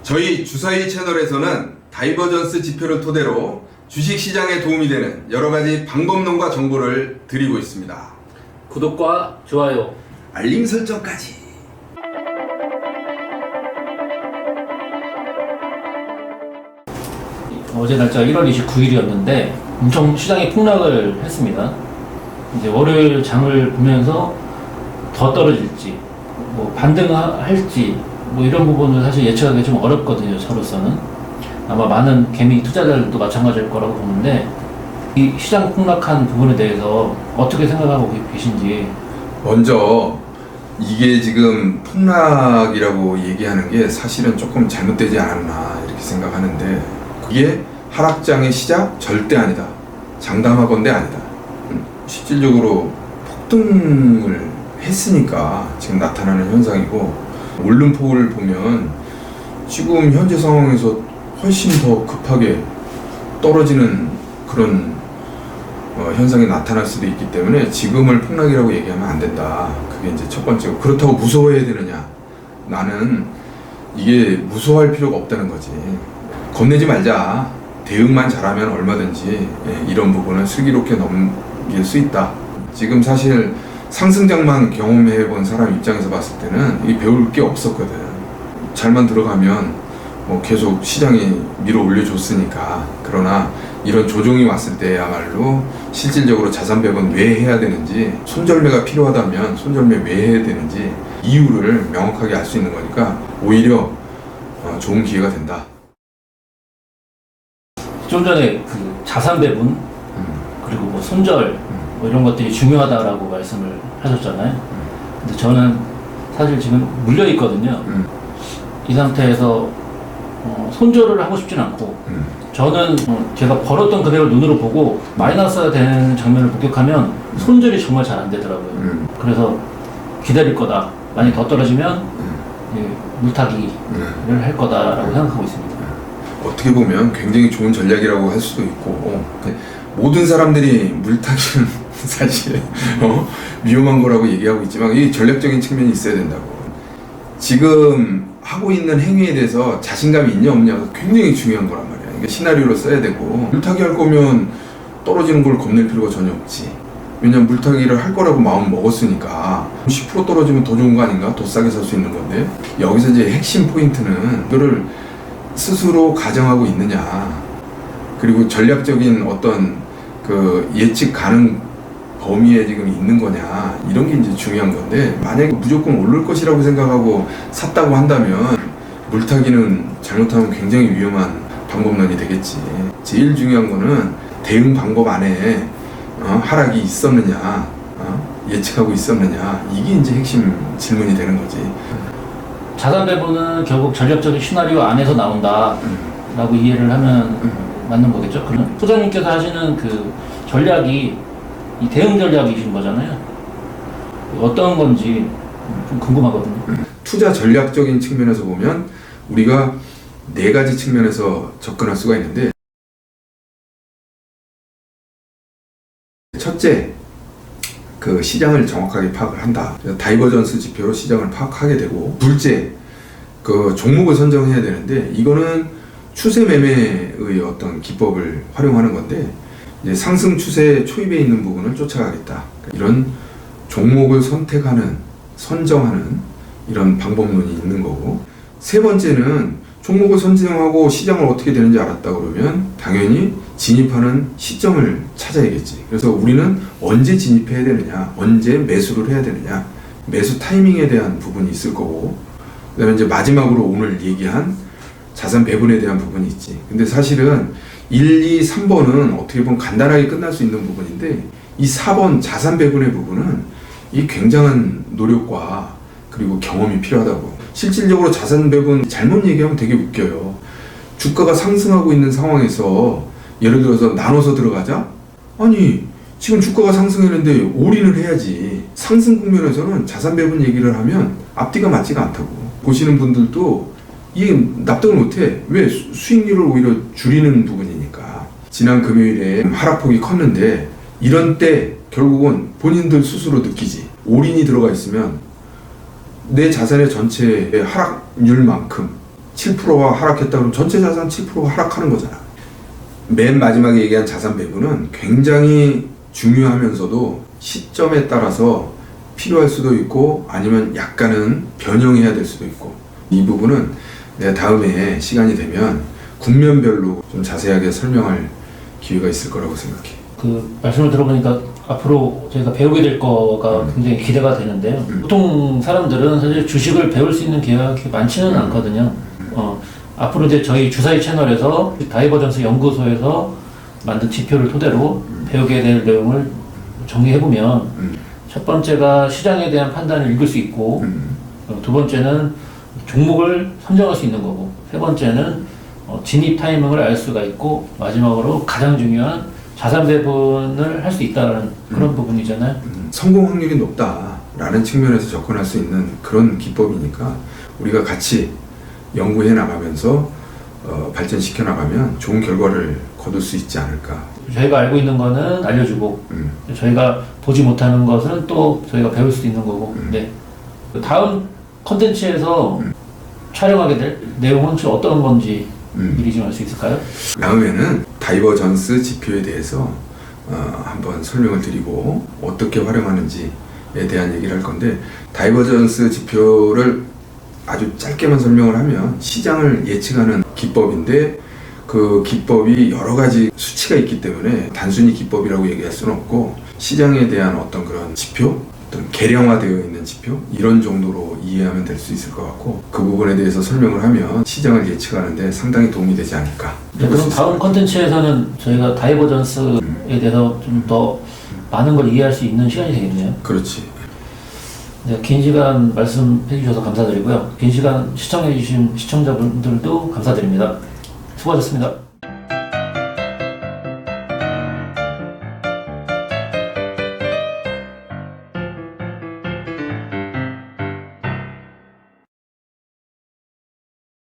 저희 주사위 채널에서는 다이버전스 지표를 토대로 주식시장에 도움이 되는 여러가지 방법론과 정보를 드리고 있습니다. 구독과 좋아요, 알림 설정까지. 어제 날짜가 1월 29일이었는데 엄청 시장이 폭락을 했습니다. 이제 월요일 장을 보면서 더 떨어질지, 뭐 반등할지, 뭐 이런 부분을 사실 예측하기 좀 어렵거든요, 저로서는. 아마 많은 개미 투자자들도 마찬가지일 거라고 보는데, 이 시장 폭락한 부분에 대해서 어떻게 생각하고 계신지. 먼저 이게 지금 폭락이라고 얘기하는 게 사실은 조금 잘못되지 않았나 이렇게 생각하는데, 그게 하락장의 시작? 절대 아니다. 장담하건대 아니다. 실질적으로 폭등을 했으니까 지금 나타나는 현상이고, 오름폭을 보면 지금 현재 상황에서 훨씬 더 급하게 떨어지는 그런 현상이 나타날 수도 있기 때문에 지금을 폭락이라고 얘기하면 안 된다. 그게 이제 첫 번째고, 그렇다고 무서워해야 되느냐? 나는 이게 무서워할 필요가 없다는 거지. 겁내지 말자. 대응만 잘하면 얼마든지 이런 부분은 슬기롭게 넘길 수 있다. 지금 사실 상승장만 경험해본 사람 입장에서 봤을 때는 이게 배울 게 없었거든. 잘만 들어가면 뭐 계속 시장이 밀어 올려줬으니까. 그러나 이런 조정이 왔을 때야말로 실질적으로 자산 배분 왜 해야 되는지, 손절매가 필요하다면 손절매 왜 해야 되는지 이유를 명확하게 알 수 있는 거니까 오히려 좋은 기회가 된다. 좀 전에 그 자산 배분, 그리고 뭐 손절, 뭐 이런 것들이 중요하다라고 말씀을 하셨잖아요. 근데 저는 사실 지금 물려 있거든요. 이 상태에서 손절을 하고 싶진 않고, 저는 제가 벌었던 그대로 눈으로 보고 마이너스가 되는 장면을 목격하면 손절이 정말 잘 안 되더라고요. 그래서 기다릴 거다. 많이 더 떨어지면 물타기를 할 거다라고 생각하고 있습니다. 어떻게 보면 굉장히 좋은 전략이라고 할 수도 있고, 모든 사람들이 물타기는 사실 위험한 거라고 얘기하고 있지만 이 전략적인 측면이 있어야 된다고. 지금 하고 있는 행위에 대해서 자신감이 있냐 없냐가 굉장히 중요한 거란 말이야. 이게 시나리오로 써야 되고, 물타기 할 거면 떨어지는 걸 겁낼 필요가 전혀 없지. 왜냐면 물타기를 할 거라고 마음 먹었으니까 10% 떨어지면 더 좋은 거 아닌가? 더 싸게 살 수 있는 건데, 여기서 이제 핵심 포인트는 이거를 스스로 가정하고 있느냐, 그리고 전략적인 어떤 그 예측 가능 범위에 지금 있는 거냐, 이런 게 이제 중요한 건데, 만약에 무조건 오를 것이라고 생각하고 샀다고 한다면 물타기는 잘못하면 굉장히 위험한 방법론이 되겠지. 제일 중요한 거는 대응 방법 안에 하락이 있었느냐, 예측하고 있었느냐, 이게 이제 핵심 질문이 되는 거지. 자산 배분은 결국 전략적인 시나리오 안에서 나온다라고 이해를 하면 맞는 거겠죠? 그럼 소장님께서 하시는 그 전략이 이 대응 전략이신 거잖아요. 어떤 건지 좀 궁금하거든요. 투자 전략적인 측면에서 보면 우리가 네 가지 측면에서 접근할 수가 있는데, 첫째, 그 시장을 정확하게 파악을 한다. 다이버전스 지표로 시장을 파악하게 되고, 둘째, 그 종목을 선정해야 되는데, 이거는 추세 매매의 어떤 기법을 활용하는 건데, 이제 상승 추세 초입에 있는 부분을 쫓아가겠다. 이런 종목을 선택하는, 선정하는 이런 방법론이 있는 거고, 세 번째는 종목을 선정하고 시장을 어떻게 되는지 알았다 그러면 당연히 진입하는 시점을 찾아야겠지. 그래서 우리는 언제 진입해야 되느냐, 언제 매수를 해야 되느냐, 매수 타이밍에 대한 부분이 있을 거고, 그 다음에 이제 마지막으로 오늘 얘기한 자산 배분에 대한 부분이 있지. 근데 사실은 1, 2, 3번은 어떻게 보면 간단하게 끝날 수 있는 부분인데, 이 4번 자산 배분의 부분은 이 굉장한 노력과 그리고 경험이 필요하다고. 실질적으로 자산 배분 잘못 얘기하면 되게 웃겨요. 주가가 상승하고 있는 상황에서 예를 들어서 나눠서 들어가자? 아니, 지금 주가가 상승했는데 올인을 해야지. 상승 국면에서는 자산 배분 얘기를 하면 앞뒤가 맞지가 않다고. 보시는 분들도 이게 납득을 못해. 왜? 수익률을 오히려 줄이는 부분이니까. 지난 금요일에 하락폭이 컸는데, 이런 때 결국은 본인들 스스로 느끼지. 올인이 들어가 있으면 내 자산의 전체의 하락률만큼 7%가 하락했다 그러면 전체 자산 7%가 하락하는 거잖아. 맨 마지막에 얘기한 자산 배분은 굉장히 중요하면서도 시점에 따라서 필요할 수도 있고 아니면 약간은 변형해야 될 수도 있고, 이 부분은 내가 다음에 시간이 되면 국면별로 좀 자세하게 설명할 기회가 있을 거라고 생각해. 그 말씀을 들어보니까 앞으로 저희가 배우게 될 거가 굉장히 기대가 되는데요. 보통 사람들은 사실 주식을 배울 수 있는 기회가 그렇게 많지는 않거든요. 앞으로 이제 저희 주사위 채널에서 다이버전스 연구소에서 만든 지표를 토대로 배우게 될 내용을 정리해보면, 첫 번째가 시장에 대한 판단을 읽을 수 있고, 두 번째는 종목을 선정할 수 있는 거고, 세 번째는 진입 타이밍을 알 수가 있고, 마지막으로 가장 중요한 자산 배분을 할 수 있다는 그런 부분이잖아요. 성공 확률이 높다라는 측면에서 접근할 수 있는 그런 기법이니까 우리가 같이 연구해 나가면서 발전시켜 나가면 좋은 결과를 거둘 수 있지 않을까. 저희가 알고 있는 거는 알려주고, 저희가 보지 못하는 것은 또 저희가 배울 수 있는 거고. 네. 다음 컨텐츠에서 촬영하게 될 내용은 혹시 어떤 건지 미리 좀 알 수 있을까요? 다음에는 다이버전스 지표에 대해서 한번 설명을 드리고 어떻게 활용하는지에 대한 얘기를 할 건데, 다이버전스 지표를 아주 짧게만 설명을 하면 시장을 예측하는 기법인데, 그 기법이 여러 가지 수치가 있기 때문에 단순히 기법이라고 얘기할 수는 없고, 시장에 대한 어떤 그런 지표, 어떤 계량화되어 있는 지표, 이런 정도로 이해하면 될 수 있을 것 같고, 그 부분에 대해서 설명을 하면 시장을 예측하는데 상당히 도움이 되지 않을까. 네, 그럼 다음 컨텐츠에서는 저희가 다이버전스에 대해서 좀 더 많은 걸 이해할 수 있는 시간이 되겠네요. 그렇지. 네, 긴 시간 말씀해 주셔서 감사드리고요. 긴 시간 시청해 주신 시청자분들도 감사드립니다. 수고하셨습니다.